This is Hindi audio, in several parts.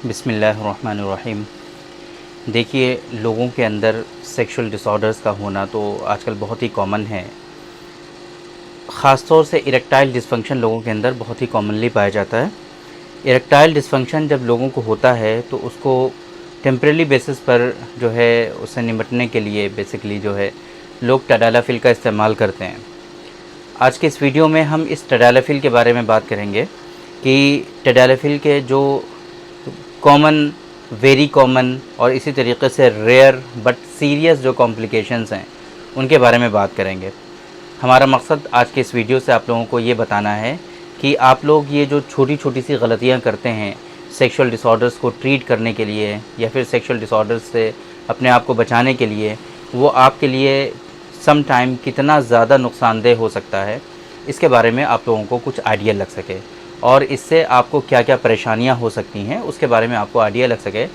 बिस्मिल्लाहिर्रहमानिर्रहीम। देखिए, लोगों के अंदर सेक्सुअल डिसऑर्डर्स का होना तो आजकल बहुत ही कॉमन है। ख़ास तौर से इरेक्टाइल डिसफंक्शन लोगों के अंदर बहुत ही कॉमनली पाया जाता है। इरेक्टाइल डिसफंक्शन जब लोगों को होता है तो उसको टेम्परेरी बेसिस पर जो है उससे निपटने के लिए बेसिकली जो है लोग टडालाफिल का इस्तेमाल करते हैं। आज के इस वीडियो में हम इस टडालाफिल के बारे में बात करेंगे कि टडालाफिल के जो कॉमन, वेरी कॉमन और इसी तरीके से रेयर बट सीरियस जो कॉम्प्लिकेशंस हैं उनके बारे में बात करेंगे। हमारा मकसद आज के इस वीडियो से आप लोगों को ये बताना है कि आप लोग ये जो छोटी छोटी सी गलतियाँ करते हैं सेक्सुअल डिसऑर्डर्स को ट्रीट करने के लिए या फिर सेक्सुअल डिसऑर्डर्स से अपने आप को बचाने के लिए, वो आपके लिए सम टाइम कितना ज़्यादा नुकसानदेह हो सकता है, इसके बारे में आप लोगों को कुछ आइडिया लग सके और इससे आपको क्या क्या परेशानियां हो सकती हैं उसके बारे में आपको आइडिया लग सके,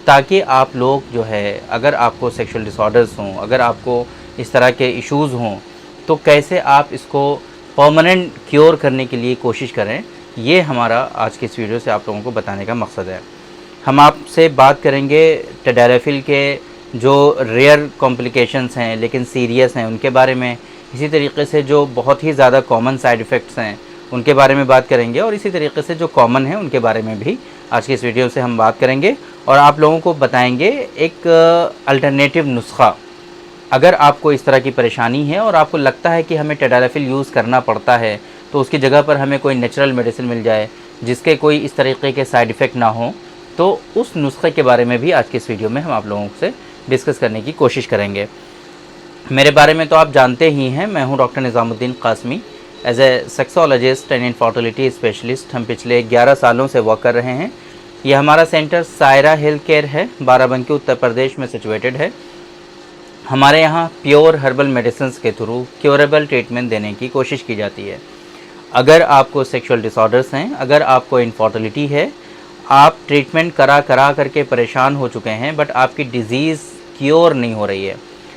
ताकि आप लोग जो है अगर आपको सेक्सुअल डिसऑर्डर्स हों, अगर आपको इस तरह के इश्यूज़ हों तो कैसे आप इसको परमानेंट क्योर करने के लिए कोशिश करें। ये हमारा आज के इस वीडियो से आप लोगों को बताने का मकसद है। हम आपसे बात करेंगे टडालाफिल के जो रेयर कॉम्प्लिकेशंस हैं लेकिन सीरियस हैं उनके बारे में, इसी तरीके से जो बहुत ही ज़्यादा कॉमन साइड इफ़ेक्ट्स हैं उनके बारे में बात करेंगे और इसी तरीके से जो कॉमन है उनके बारे में भी आज के इस वीडियो से हम बात करेंगे और आप लोगों को बताएंगे एक अल्टरनेटिव नुस्खा। अगर आपको इस तरह की परेशानी है और आपको लगता है कि हमें टडालाफिल यूज़ करना पड़ता है तो उसकी जगह पर हमें कोई नेचुरल मेडिसिन मिल जाए जिसके कोई इस तरीके के साइड इफ़ेक्ट ना हो, तो उस नुस्खे के बारे में भी आज के इस वीडियो में हम आप लोगों से डिस्कस करने की कोशिश करेंगे। मेरे बारे में तो आप जानते ही हैं, मैं हूँ doctor Nizamuddin Qasmi. As a sexologist and infertility specialist हम पिछले 11 सालों से वर्क कर रहे हैं। ये हमारा सेंटर सायरा हेल्थ केयर है, बाराबंकी उत्तर प्रदेश में सिचुएटेड है। हमारे यहाँ प्योर हर्बल मेडिसिन्स के थ्रू क्योरेबल ट्रीटमेंट देने की कोशिश की जाती है। अगर आपको सेक्सुअल डिसऑर्डर्स हैं, अगर आपको इनफर्टिलिटी है, आप ट्रीटमेंट करा करके परेशान हो चुके हैं बट आपकी डिज़ीज़ क्योर नहीं हो रही है,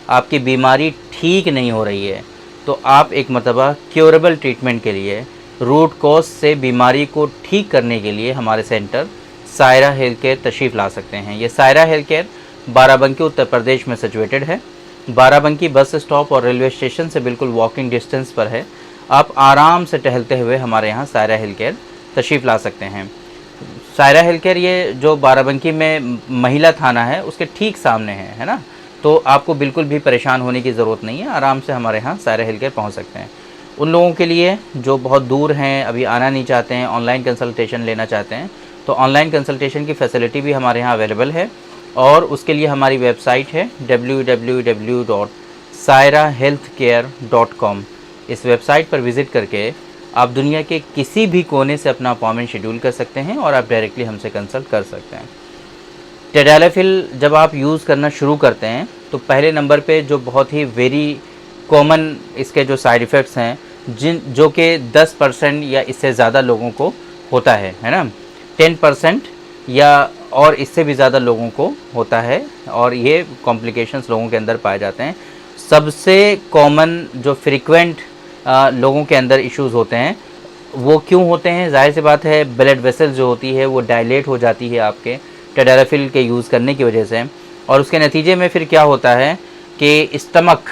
आपकी बीमारी ठीक नहीं हो रही है, तो आप एक मरतबा क्योरेबल ट्रीटमेंट के लिए, रूट कॉज से बीमारी को ठीक करने के लिए हमारे सेंटर सायरा हेल्थ केयर तशरीफ़ ला सकते हैं। ये सायरा हेल्थ केयर बाराबंकी उत्तर प्रदेश में सिचुएटेड है। बाराबंकी बस स्टॉप और रेलवे स्टेशन से बिल्कुल वॉकिंग डिस्टेंस पर है। आप आराम से टहलते हुए हमारे यहाँ सायरा हेल्थ केयर तशरीफ़ ला सकते हैं। सायरा हेल्थ केयर ये जो बाराबंकी में महिला थाना है उसके ठीक सामने है ना, तो आपको बिल्कुल भी परेशान होने की ज़रूरत नहीं है, आराम से हमारे यहाँ सायरा हेल्थ केयर पहुँच सकते हैं। उन लोगों के लिए जो बहुत दूर हैं, अभी आना नहीं चाहते हैं, ऑनलाइन कंसल्टेशन लेना चाहते हैं, तो ऑनलाइन कंसल्टेशन की फैसिलिटी भी हमारे यहाँ अवेलेबल है और उसके लिए हमारी वेबसाइट है www.sairahealthcare.com। इस वेबसाइट पर विज़िट करके आप दुनिया के किसी भी कोने से अपना अपॉइंटमेंट शेड्यूल कर सकते हैं और आप डायरेक्टली हमसे कंसल्ट कर सकते हैं। टडालाफिल जब आप यूज़ करना शुरू करते हैं तो पहले नंबर पे जो बहुत ही वेरी कॉमन इसके जो साइड इफ़ेक्ट्स हैं जो कि 10% या इससे ज़्यादा लोगों को होता है ना, 10% या और इससे भी ज़्यादा लोगों को होता है और ये कॉम्प्लिकेशंस लोगों के अंदर पाए जाते हैं। सबसे कॉमन जो फ्रीक्वेंट लोगों के अंदर इश्यूज़ होते हैं वो क्यों होते हैं? जाहिर सी बात है, ब्लड वेसल्स जो होती है वो डायलेट हो जाती है आपके टडालाफिल के यूज़ करने की वजह से, और उसके नतीजे में फिर क्या होता है कि स्टमक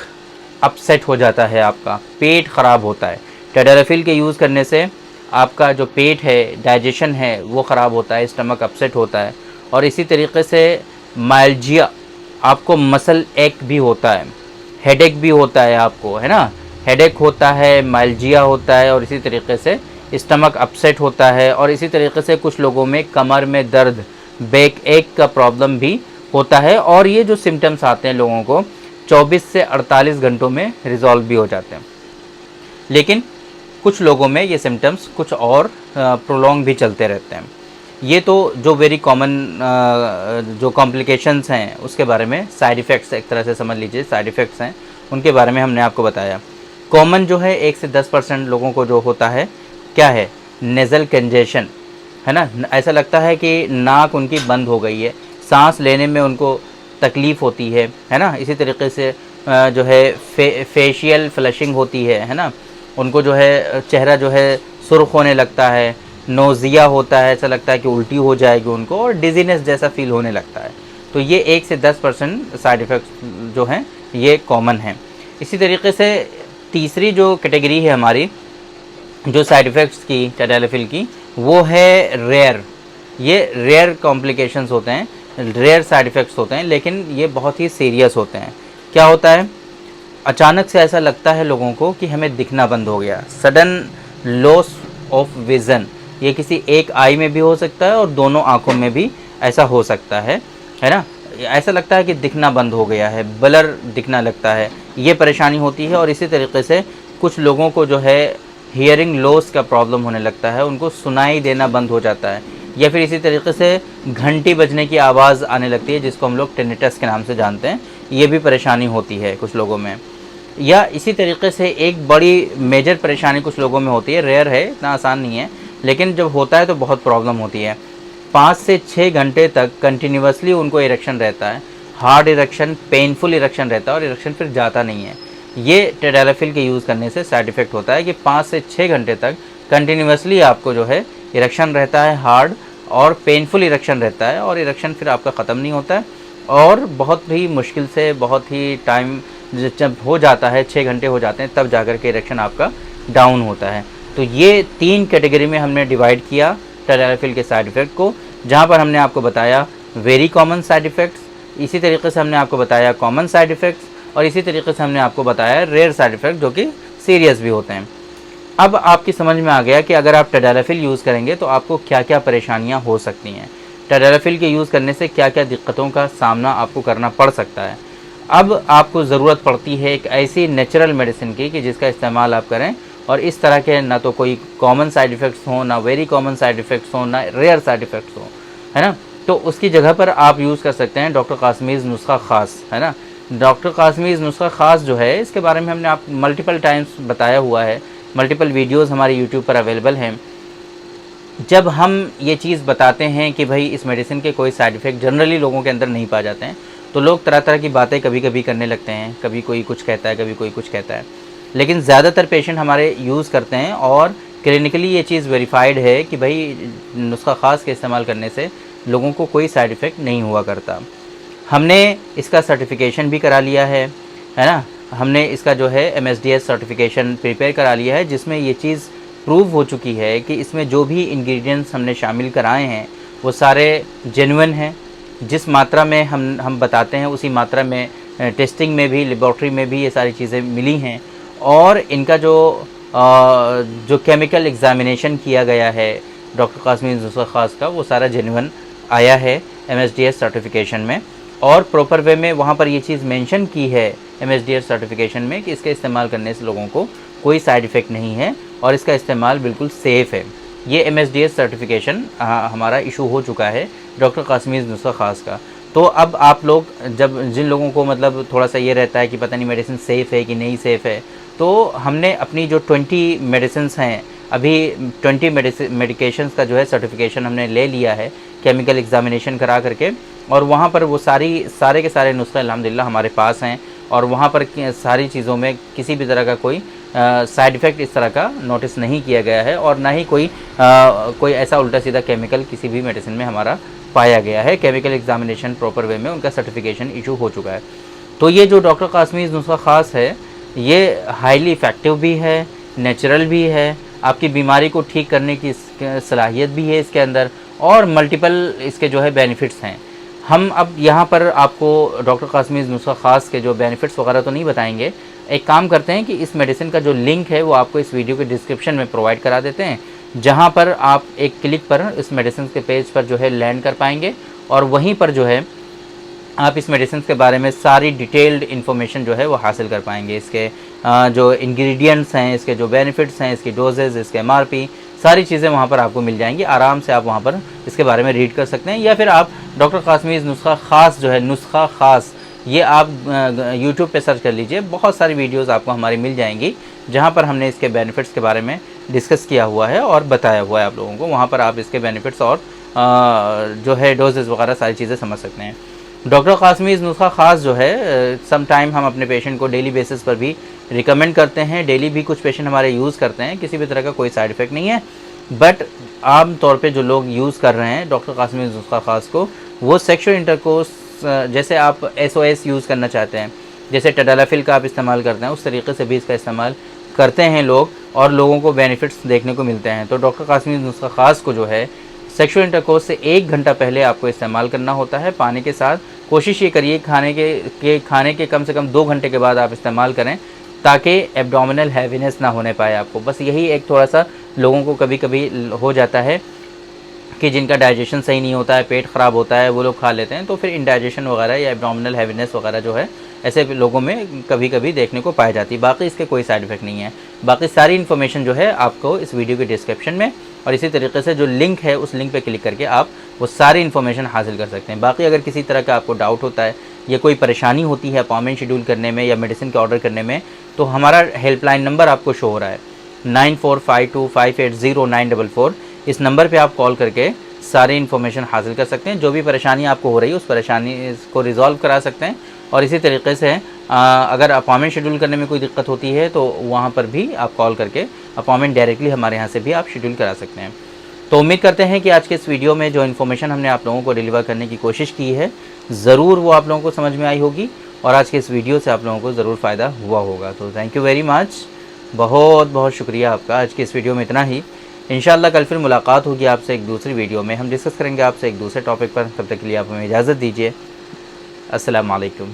अपसेट हो जाता है, आपका पेट ख़राब होता है। टडालाफिल के यूज़ करने से आपका जो पेट है, डाइजेशन है, वो ख़राब होता है, स्टमक अपसेट होता है और इसी तरीके से माइल्जिया, आपको मसल एक भी होता है, हेडेक भी होता है आपको, है ना, हेडेक होता है, माइल्जिया होता है और इसी तरीके से स्टमक अपसेट होता है और इसी तरीके से कुछ लोगों में कमर में दर्द, बैक एक का प्रॉब्लम भी होता है और ये जो सिम्टम्स आते हैं लोगों को 24 से 48 घंटों में रिजॉल्व भी हो जाते हैं। लेकिन कुछ लोगों में ये सिम्टम्स कुछ और प्रोलॉन्ग भी चलते रहते हैं। ये तो जो वेरी कॉमन जो कॉम्प्लिकेशंस हैं उसके बारे में, साइड इफ़ेक्ट्स एक तरह से समझ लीजिए साइड इफ़ेक्ट्स हैं, उनके बारे में हमने आपको बताया। कॉमन जो है 1 से 10% लोगों को जो होता है क्या है, नेज़ल कंजेशन, है ना, ऐसा लगता है कि नाक उनकी बंद हो गई है, सांस लेने में उनको तकलीफ़ होती है ना। इसी तरीके से जो है फेशियल फ्लशिंग होती है ना, उनको जो है चेहरा जो है सुर्ख होने लगता है, नोज़िया होता है, ऐसा लगता है कि उल्टी हो जाएगी उनको, और डिजीनेस जैसा फील होने लगता है। तो ये 1 से 10% साइड इफ़ेक्ट्स जो हैं ये कॉमन हैं। इसी तरीके से तीसरी जो कैटेगरी है हमारी जो साइड इफ़ेक्ट्स की टैडलाफिल की, वो है रेयर। ये रेयर कॉम्प्लिकेशंस होते हैं, रेयर साइड इफ़ेक्ट्स होते हैं, लेकिन ये बहुत ही सीरियस होते हैं। क्या होता है, अचानक से ऐसा लगता है लोगों को कि हमें दिखना बंद हो गया, सडन लॉस ऑफ विज़न। ये किसी एक आई में भी हो सकता है और दोनों आँखों में भी ऐसा हो सकता है ना। ऐसा लगता है कि दिखना बंद हो गया है, ब्लर दिखना लगता है, ये परेशानी होती है। और इसी तरीके से कुछ लोगों को जो है हियरिंग लॉस का प्रॉब्लम होने लगता है, उनको सुनाई देना बंद हो जाता है, या फिर इसी तरीके से घंटी बजने की आवाज़ आने लगती है, जिसको हम लोग टिनिटस के नाम से जानते हैं। ये भी परेशानी होती है कुछ लोगों में। या इसी तरीके से एक बड़ी मेजर परेशानी कुछ लोगों में होती है, रेयर है, इतना आसान नहीं है, लेकिन जब होता है तो बहुत प्रॉब्लम होती है। 5 से 6 घंटे तक कंटिन्यूसली उनको इरेक्शन रहता है, हार्ड इरेक्शन, पेनफुल इरेक्शन रहता है, और इरेक्शन फिर जाता नहीं है। ये टैडलाफिल के यूज़ करने से साइड इफ़ेक्ट होता है कि 5 से 6 घंटे तक कंटिन्यूसली आपको जो है इरेक्शन रहता है, हार्ड और पेनफुल इरेक्शन रहता है, और इरेक्शन फिर आपका ख़त्म नहीं होता है, और बहुत ही मुश्किल से, बहुत ही टाइम जब हो जाता है, 6 घंटे हो जाते हैं, तब जाकर के इरेक्शन आपका डाउन होता है। तो ये 3 कैटेगरी में हमने डिवाइड किया टैडलाफिल के साइड इफ़ेक्ट को, जहाँ पर हमने आपको बताया वेरी कॉमन साइड इफ़ेक्ट्स, इसी तरीके से हमने आपको बताया कॉमन साइड इफ़ेक्ट्स, और इसी तरीके से हमने आपको बताया रेयर साइड इफ़ेक्ट जो कि सीरियस भी होते हैं। अब आपकी समझ में आ गया कि अगर आप टैडलाफिल यूज़ करेंगे तो आपको क्या क्या परेशानियाँ हो सकती हैं, टैडलाफिल के यूज़ करने से क्या क्या दिक्कतों का सामना आपको करना पड़ सकता है। अब आपको ज़रूरत पड़ती है एक ऐसी नेचुरल मेडिसिन की कि जिसका इस्तेमाल आप करें, और इस तरह के ना तो कोई कॉमन साइड इफ़ेक्ट्स हों, ना वेरी कॉमन साइड इफ़ेक्ट्स हों, ना रेयर साइड इफ़ेक्ट्स हों, है ना। तो उसकी जगह पर आप यूज़ कर सकते हैं डॉक्टर कासमीज़ नुस्खा ख़ास, है ना। डॉक्टर कासमीज़ नुस्खा ख़ास जो है, इसके बारे में हमने आप मल्टीपल टाइम्स बताया हुआ है, मल्टीपल वीडियोज़ हमारे यूट्यूब पर अवेलेबल हैं। जब हम ये चीज़ बताते हैं कि भाई इस मेडिसिन के कोई साइड इफ़ेक्ट जनरली लोगों के अंदर नहीं पाए जाते हैं, तो लोग तरह तरह की बातें कभी कभी करने लगते हैं, कभी कोई कुछ कहता है, कभी कोई कुछ कहता है, लेकिन ज़्यादातर पेशेंट हमारे यूज़ करते हैं, और क्लिनिकली ये चीज़ वेरीफाइड है कि भाई नुस्खा ख़ास के इस्तेमाल करने से लोगों को कोई साइड इफ़ेक्ट नहीं हुआ करता। हमने इसका सर्टिफिकेशन भी करा लिया है ना। हमने इसका जो है MSDS सर्टिफिकेशन प्रिपेयर करा लिया है, जिसमें ये चीज़ प्रूव हो चुकी है कि इसमें जो भी इंग्रेडिएंट्स हमने शामिल कराए हैं वो सारे जेन्युइन हैं। जिस मात्रा में हम बताते हैं उसी मात्रा में टेस्टिंग में भी, लेबॉर्ट्री में भी ये सारी चीज़ें मिली हैं, और इनका जो केमिकल एग्ज़ामिनेशन किया गया है डॉक्टर कासमीज़ नुस्खा ख़ास का, वो सारा जेन्युइन आया है MSDS सर्टिफिकेशन में, और प्रॉपर वे में वहाँ पर ये चीज़ मेंशन की है MSDS सर्टिफिकेशन में कि इसके इस्तेमाल करने से लोगों को कोई साइड इफ़ेक्ट नहीं है, और इसका इस्तेमाल बिल्कुल सेफ़ है। ये MSDS सर्टिफिकेशन हमारा इशू हो चुका है डॉक्टर कासमीज़ नुस्खा ख़ास का। तो अब आप लोग, जब जिन लोगों को मतलब थोड़ा सा ये रहता है कि पता नहीं मेडिसिन सेफ़ है कि नहीं सेफ़ है, तो हमने अपनी जो 20 मेडिसिन्स हैं, अभी 20 मेडिकेशंस का जो है सर्टिफिकेशन हमने ले लिया है केमिकल एग्ज़ामिनेशन करा करके, और वहाँ पर वो सारे के सारे नुस्खे अल्हम्दुलिल्लाह हमारे पास हैं, और वहाँ पर सारी चीज़ों में किसी भी तरह का कोई साइड इफ़ेक्ट इस तरह का नोटिस नहीं किया गया है, और ना ही कोई ऐसा उल्टा सीधा केमिकल किसी भी मेडिसिन में हमारा पाया गया है। केमिकल एग्ज़ामिनेशन प्रॉपर वे में उनका सर्टिफिकेशन इशू हो चुका है। तो ये जो डॉक्टर कासमीज़ नुस्खा ख़ास है, ये हाईली इफ़ेक्टिव भी है, नेचुरल भी है, आपकी बीमारी को ठीक करने की सलाहियत भी है इसके अंदर, और मल्टीपल इसके जो है बेनिफिट्स हैं। हम अब यहाँ पर आपको डॉक्टर कासमीज़ नुस्खा ख़ास के जो बेनिफिट्स वगैरह तो नहीं बताएंगे। एक काम करते हैं कि इस मेडिसिन का जो लिंक है वो आपको इस वीडियो के डिस्क्रिप्शन में प्रोवाइड करा देते हैं, जहाँ पर आप एक क्लिक पर इस मेडिसिन के पेज पर जो है लैंड कर पाएंगे, और वहीं पर जो है आप इस मेडिसिन के बारे में सारी डिटेल्ड इन्फॉर्मेशन जो है वो हासिल कर पाएंगे। इसके जो इंग्रेडिएंट्स हैं, इसके जो बेनिफिट्स हैं, इसकी डोजेज़, इसके MRP, सारी चीज़ें वहाँ पर आपको मिल जाएंगी। आराम से आप वहाँ पर इसके बारे में रीड कर सकते हैं, या फिर आप डॉक्टर कासमीज़ नुस्खा ख़ास जो है, नुस्खा ख़ास, ये आप यूट्यूब पे सर्च कर लीजिए, बहुत सारी वीडियोस आपको हमारी मिल जाएंगी जहाँ पर हमने इसके बेनिफिट्स के बारे में डिस्कस किया हुआ है और बताया हुआ है आप लोगों को। वहाँ पर आप इसके बेनिफिट्स और जो है डोजेज़ वगैरह सारी चीज़ें समझ सकते हैं। डॉक्टर कासमीज़ नुस्खा ख़ास जो है, सम टाइम हम अपने पेशेंट को डेली बेसिस पर भी रिकमेंड करते हैं, डेली भी कुछ पेशेंट हमारे यूज़ करते हैं, किसी भी तरह का कोई साइड इफ़ेक्ट नहीं है। बट आम तौर पे जो लोग यूज़ कर रहे हैं डॉक्टर कासमी नुस्खा ख़ास को, वो सेक्सुअल इंटरकोर्स जैसे आप SOS यूज़ करना चाहते हैं, जैसे टडालाफिल का आप इस्तेमाल करते हैं, उस तरीके से भी इसका इस्तेमाल करते हैं लोग और लोगों को बेनिफिट्स देखने को मिलते हैं। तो डॉक्टर कासमी नुस्खा ख़ास को जो है सेक्सुअल इंटरकोर्स से 1 घंटा पहले आपको इस्तेमाल करना होता है पानी के साथ। कोशिश ये करिए खाने के कम से कम 2 घंटे के बाद आप इस्तेमाल करें, ताकि एब्डोमिनल हैवीनेस ना होने पाए आपको। बस यही एक थोड़ा-सा लोगों को कभी-कभी हो जाता है कि जिनका डाइजेशन सही नहीं होता है, पेट ख़राब होता है, वो लोग खा लेते हैं, तो फिर इंडाइजेशन वगैरह या एब्डोमिनल हैवीनेस वगैरह जो है ऐसे लोगों में कभी-कभी देखने को पाई जाती है। बाकी इसके कोई साइड इफ़ेक्ट नहीं है। बाकी सारी इन्फॉर्मेशन जो है आपको इस वीडियो के डिस्क्रिप्शन में और इसी तरीके से जो लिंक है उस लिंक पे क्लिक करके आप वो सारी इन्फॉर्मेशन हासिल कर सकते हैं। बाकी अगर किसी तरह का आपको डाउट होता है या कोई परेशानी होती है अपॉइंटमेंट शेड्यूल करने में या मेडिसिन के ऑर्डर करने में, तो हमारा हेल्पलाइन नंबर आपको शो हो रहा है 9452580944। इस नंबर पे आप कॉल करके सारी इन्फॉर्मेशन हासिल कर सकते हैं। जो भी परेशानी आपको हो रही है उस परेशानी को रिज़ॉल्व करा सकते हैं। और इसी तरीके से अगर अपॉइंटमेंट शेड्यूल करने में कोई दिक्कत होती है तो वहाँ पर भी आप कॉल करके अपॉइंटमेंट डायरेक्टली हमारे यहाँ से भी आप शेड्यूल करा सकते हैं। तो उम्मीद करते हैं कि आज के इस वीडियो में जो इन्फॉर्मेशन हमने आप लोगों को डिलीवर करने की कोशिश की है, ज़रूर वो आप लोगों को समझ में आई होगी और आज के इस वीडियो से आप लोगों को ज़रूर फ़ायदा हुआ होगा। तो थैंक यू वेरी मच, बहुत बहुत शुक्रिया आपका। आज के इस वीडियो में इतना ही। इंशाल्लाह कल फिर मुलाकात होगी आपसे एक दूसरी वीडियो में। हम डिस्कस करेंगे आपसे एक दूसरे टॉपिक पर। तब तक के लिए आप हमें इजाज़त दीजिए। अस्सलाम वालेकुम।